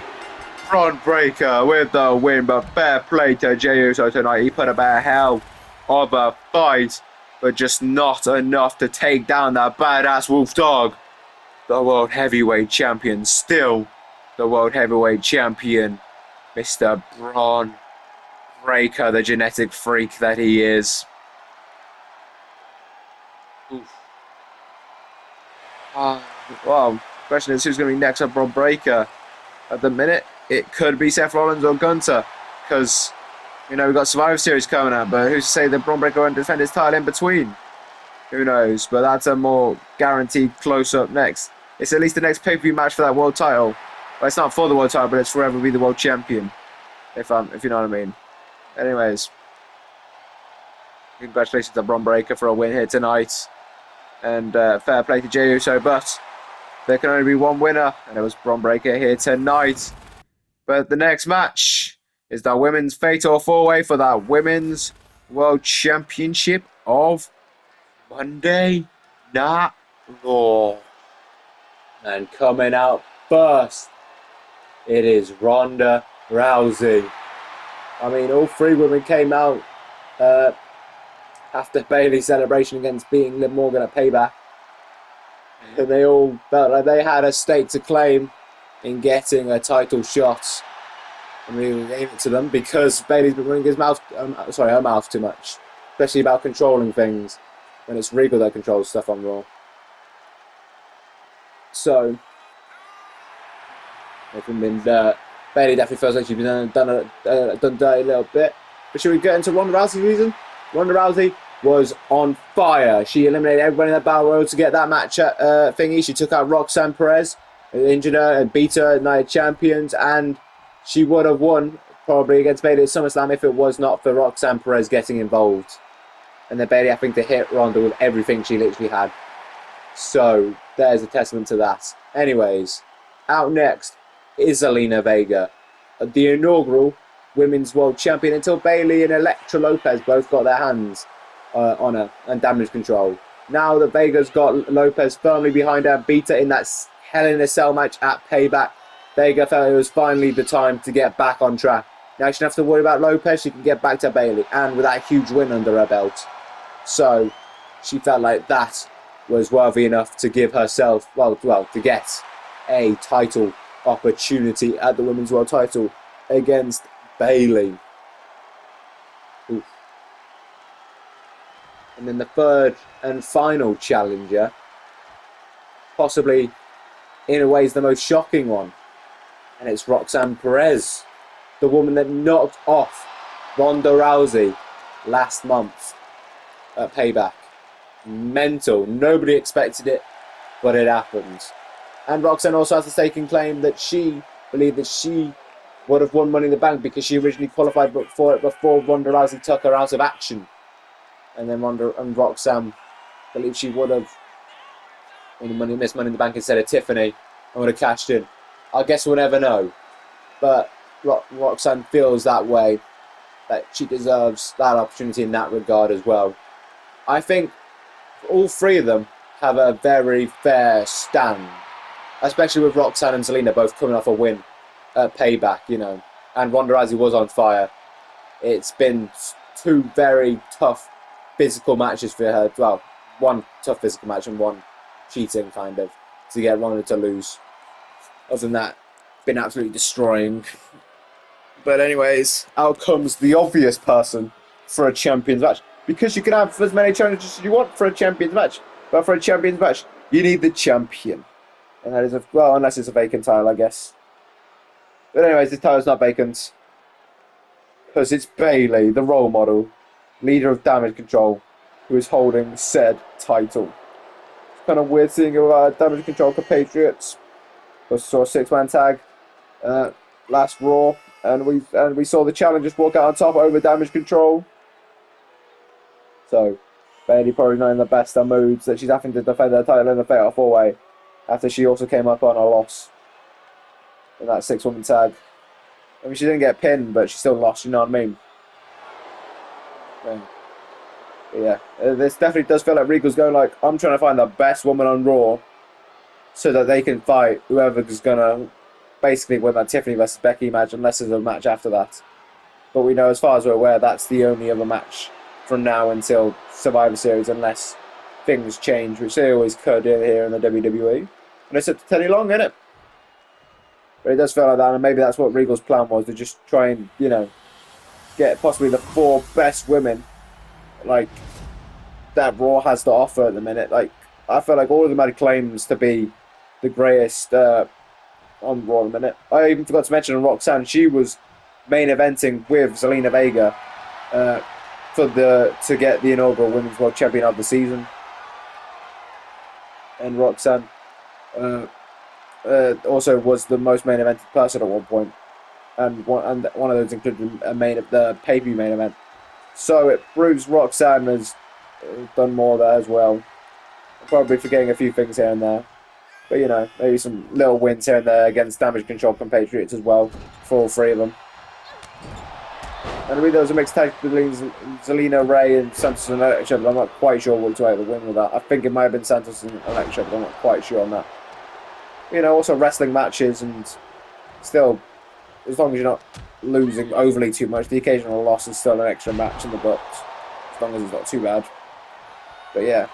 Bron Breakker with the win, but fair play to Jey Uso tonight. He put about a hell of a fight, but just not enough to take down that badass wolf dog. The World Heavyweight Champion, still the World Heavyweight Champion, Mr. Bron Breakker, the genetic freak that he is. Oof. Well, question is who's going to be next up Bron Breakker. At the minute, it could be Seth Rollins or Gunther, because, you know, we've got Survivor Series coming up, but who's to say that Bron Breakker won't defend his title in between? Who knows? But that's a more guaranteed close-up next. It's at least the next pay-per-view match for that world title. Well, it's not for the world title, but it's forever be the world champion, if you know what I mean. Anyways, congratulations to Bron Breakker for a win here tonight, and fair play to Jey Uso, but there can only be one winner, and it was Bron Breakker here tonight. But the next match is the women's fatal four-way for that women's world championship of Monday Night Raw. And coming out first, it is Ronda Rousey. I mean, all three women came out after Bayley's celebration against beating Liv Morgan at Payback. And they all felt like they had a stake to claim in getting a title shot. And we gave it to them because Bayley's been running her mouth too much. Especially about controlling things when it's Regal that controls stuff on Raw. So, Bayley definitely feels like she's been done dirty a little bit. But should we get into Ronda Rousey's reason? Ronda Rousey was on fire. She eliminated everybody in the Battle Royal to get that match thingy. She took out Roxanne Perez, injured her and beat her at Night of Champions, and she would have won probably against Bayley at SummerSlam if it was not for Roxanne Perez getting involved. And then Bayley having to hit Ronda with everything she literally had. So, there's a testament to that. Anyways, out next is Zelina Vega, the inaugural Women's World Champion, until Bayley and Elektra Lopez both got their hands on her and damage control. Now that Vega's got Lopez firmly behind her, beat her in that Hell in a Cell match at Payback, Vega felt it was finally the time to get back on track. Now she doesn't have to worry about Lopez, she can get back to Bayley, and with that huge win under her belt. So, she felt like that was worthy enough to give herself, to get a title opportunity at the Women's World title against Bayley. Oof. And then the third and final challenger, possibly in a way is the most shocking one. And it's Roxanne Perez, the woman that knocked off Ronda Rousey last month at Payback. Mental. Nobody expected it, but it happened. And Roxanne also has the staking claim that she believed that she would have won Money in the Bank because she originally qualified for it before Ronda Rousey took her out of action. And then Roxanne believed she would have missed Money in the Bank instead of Tiffany and would have cashed in. I guess we'll never know. But Roxanne feels that way, that she deserves that opportunity in that regard as well. I think all three of them have a very fair stand, especially with Roxanne and Zelina both coming off a win at Payback, you know, and Ronda Rousey was on fire. It's been two very tough physical matches for her. Well, one tough physical match and one cheating, kind of, to get Ronda to lose. Other than that, been absolutely destroying. But anyways, out comes the obvious person for a champions match. Because you can have as many challenges as you want for a champions match. But for a champions match, you need the champion. And that is, unless it's a vacant title, I guess. But anyways, this title's not vacant. Because it's Bayley, the role model, leader of Damage Control, who is holding said title. It's kind of weird seeing Damage Control compatriots. We saw a 6-man tag last Raw. And we saw the challengers walk out on top over Damage Control. So, Bayley probably not in the best of moods that she's having to defend her title in a fatal 4-way after she also came up on a loss in that 6-woman tag. I mean, she didn't get pinned, but she still lost, you know what I mean? Yeah, this definitely does feel like Regal's going like, I'm trying to find the best woman on Raw so that they can fight whoever's going to basically win that Tiffany versus Becky match, unless there's a match after that. But we know, as far as we're aware, that's the only other match from now until Survivor Series, unless things change, which they always could here in the WWE. And it's up to Teddy Long, isn't it? But it does feel like that, and maybe that's what Regal's plan was, to just try and, you know, get possibly the 4 best women, like, that Raw has to offer at the minute. Like, I feel like all of them had claims to be the greatest on Raw at the minute. I even forgot to mention Roxanne. She was main eventing with Zelina Vega to get the inaugural Women's World Champion of the season. And Roxanne also was the most main evented person at one point, and one of those included the pay-per-view main event. So it proves Roxanne has done more there as well. I'm probably forgetting a few things here and there, but you know, maybe some little wins here and there against Damage Control compatriots as well for all 3 of them. And I mean, there was a mixed tag between Zelina, Ray, and Santos and Elektra, but I'm not quite sure which way to win with that. I think it might have been Santos and Elektra, but I'm not quite sure on that. You know, also wrestling matches, and still, as long as you're not losing overly too much, the occasional loss is still an extra match in the books, as long as it's not too bad. But yeah.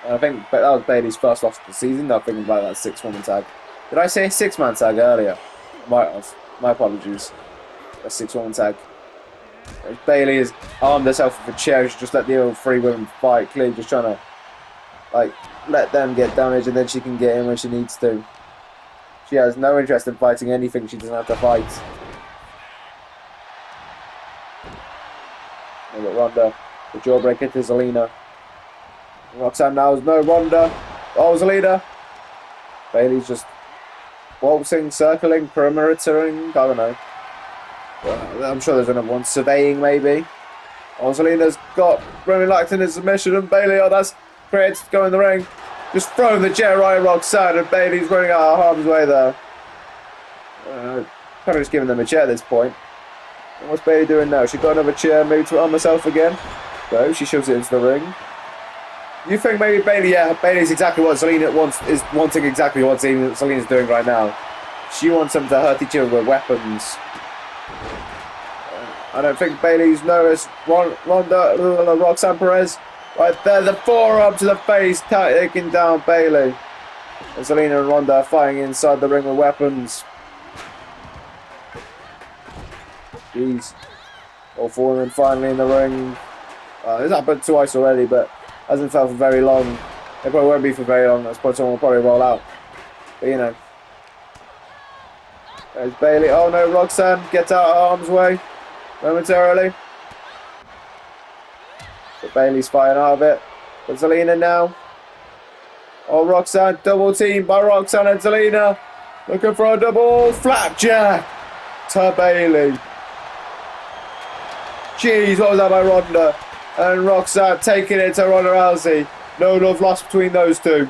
And I think that was Bayley's first loss of the season. I'm thinking about that 6-woman tag. Did I say a 6-man tag earlier? Might have. My apologies. A 6-woman tag. Bayley has armed herself with a chair. She just let the other 3 women fight. Clearly just trying to, like, let them get damaged and then she can get in when she needs to. She has no interest in fighting anything she doesn't have to fight. And got Ronda. The jawbreaker to Zelina. Roxanne now is no Ronda. Oh, Zelina. Bayley's just waltzing, circling, perimetering. I don't know. I'm sure there's another one. Surveying, maybe. Oh, Zelina's got Romy locked in his submission, and Bayley, oh, that's great to go in the ring. Just throwing the chair right at Roxanne, and Bayley's running out of harm's way there. Kind of just giving them a chair at this point. And what's Bayley doing now? She got another chair, maybe to arm herself again. No, she shoves it into the ring. You think maybe Bayley, Bayley's exactly what Zelina wants, is wanting exactly what Zelina's doing right now. She wants them to hurt each other with weapons. I don't think Bayley's noticed Ronda, Roxanne Perez. Right there, the forearm to the face, taking down Bayley. And Zelina and Ronda are fighting inside the ring with weapons. Jeez. All four women finally in the ring. It's happened twice already, but hasn't felt for very long. It probably won't be for very long. That's point someone will probably roll out. But you know. There's Bayley. Oh no, Roxanne gets out of harm's way momentarily. But Bayley's fighting out of it. But Zelina now. Oh, Roxanne, double team by Roxanne and Zelina. Looking for a double flapjack to Bayley. Jeez, what was that by Ronda? And Roxanne taking it to Ronda Rousey. No love lost between those two.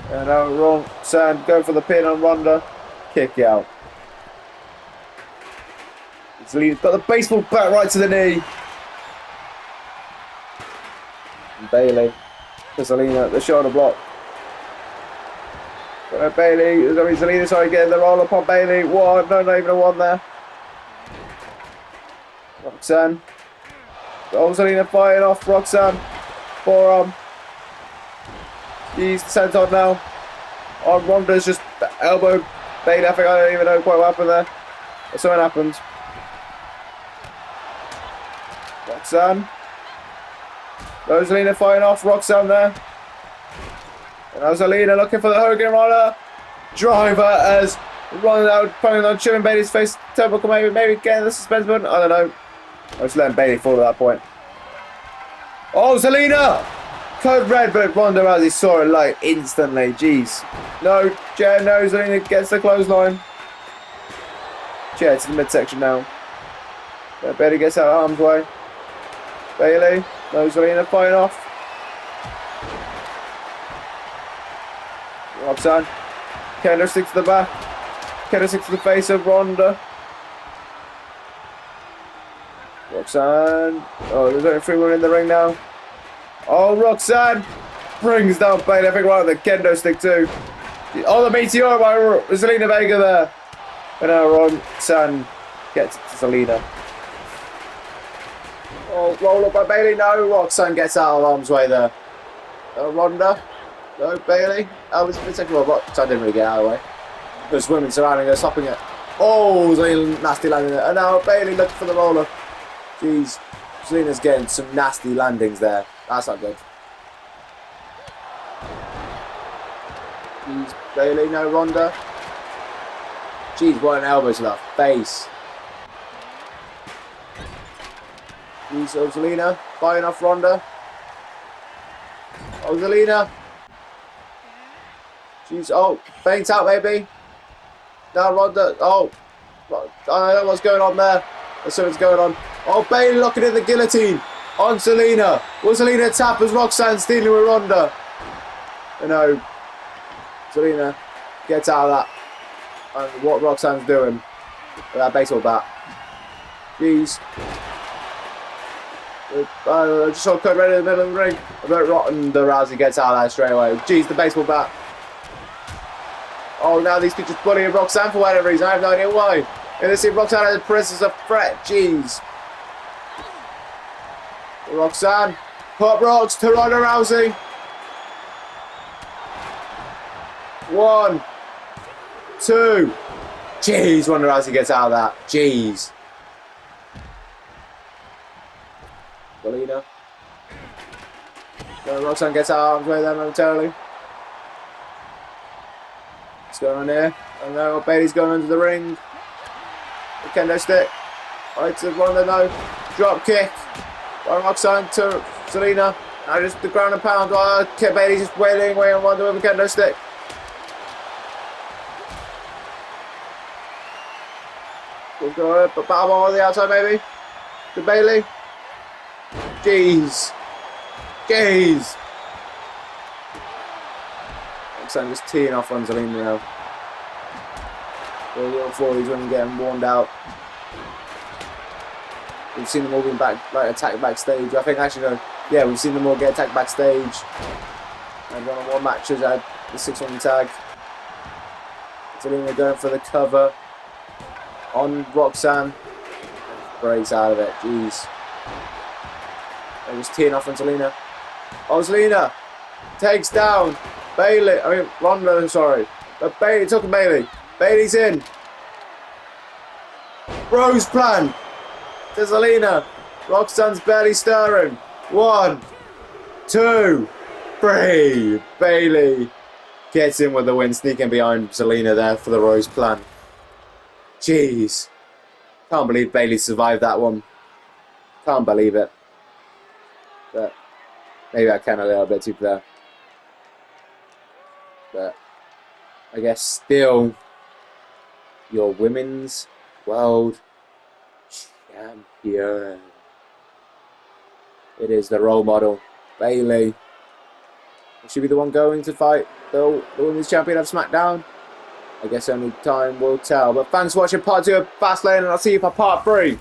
And now Roxanne going for the pin on Ronda. Kick out. Zelina's got the baseball bat right to the knee. And Bayley. To Zelina, the shoulder block. Bayley, Zelina, sorry, getting the roll upon Bayley. One, no, not even a one there. Roxanne. Oh, Zelina fighting off Roxanne. Forearm. He's sent on now. Oh, Ronda's just elbowed Bayley. I think I don't even know quite what happened there. But something happened. Roxanne. Zelina fighting off Roxanne there. And now Zelina looking for the Hurricane Roller. Driver as Ronda out, planning on chewing Bayley's face. Turnbuckle maybe getting the suspense button. I don't know. I was letting Bayley fall at that point. Oh, Zelina! Code red, but Ronda Rousey saw it like instantly. Jeez. No, no, Zelina gets the clothesline. Chair to the midsection now. Bayley gets out of harm's way. Bayley. No, Zelina fighting off. Roxanne. Kendo sticks to the back. Kendo sticks to the face of Ronda. Roxanne. Oh, there's only 3 women in the ring now. Oh, Roxanne brings down Bayley. I think right on the kendo stick too. Oh, the meteor by Zelina Vega there. And now Roxanne gets to Zelina. Oh, roll up by Bayley. No, Roxanne gets out of harm's way there. Ronda. No, Bayley. I was thinking, well, Roxanne didn't really get out of the way. There's women surrounding her, stopping it. Oh, Zelina nasty landing there. And now Bayley looking for the roller. Jeez. Zelina's getting some nasty landings there. That's not good. Jeez, Bayley, no, Ronda. Jeez, what an elbow to that face. Jeez, oh, Zelina, fighting off Ronda. Oh, Zelina. Jeez, oh, faint out maybe. Now Ronda, oh. I don't know what's going on there. There's something's going on. Oh, Bayley locking in the guillotine on Zelina. Will Zelina tap as Roxanne's dealing with Ronda? You know, Zelina gets out of that. And what Roxanne's doing with that baseball bat. Jeez. I just saw Cody right in the middle of the ring. About Ronda Rousey gets out of that straight away. Jeez, the baseball bat. Oh, now these creatures bullying Roxanne for whatever reason. I have no idea why. And they see Roxanne as Perez as a threat. Jeez. Roxanne. Pop rocks to Ronda Rousey. 1, 2. Jeez, Ronda Rousey gets out of that. Jeez. Zelina. So Roxanne gets out of harm's way there momentarily. What's going on here? I don't know. Bayley's going under the ring. The kendo stick. Right to Ronda, no. Drop kick. By Roxanne to Zelina. Now just the ground and pound. Bayley's just wailing away on Ronda with a kendo stick. We'll go but battle on the outside maybe. To Bayley. Jeez. Jeez. Roxanne just teeing off on Zelina now. All these women getting warmed out. We've seen them all being attacked backstage. I think actually, no, yeah, we've seen them all get attacked backstage. And one-on-one matches at the 6-woman tag. Zelina going for the cover on Roxanne. Breaks out of it. Jeez. They're just teeing off on Zelina. Oh, Zelina takes down Bayley. I mean, Ronda, I'm sorry. But Bayley, talking Bayley. Bayley's in. Rose plan. to Zelina. Roxanne's barely stirring. 1, 2, 3. Bayley gets in with the win, sneaking behind Zelina there for the Rose plan. Jeez. Can't believe Bayley survived that one. Can't believe it. But maybe I can a little bit too there. But I guess still your women's world champion. It is the role model, Bayley. Should be the one going to fight the women's champion of SmackDown. I guess only time will tell. But thanks for watching part 2 of Fastlane, and I'll see you for part 3.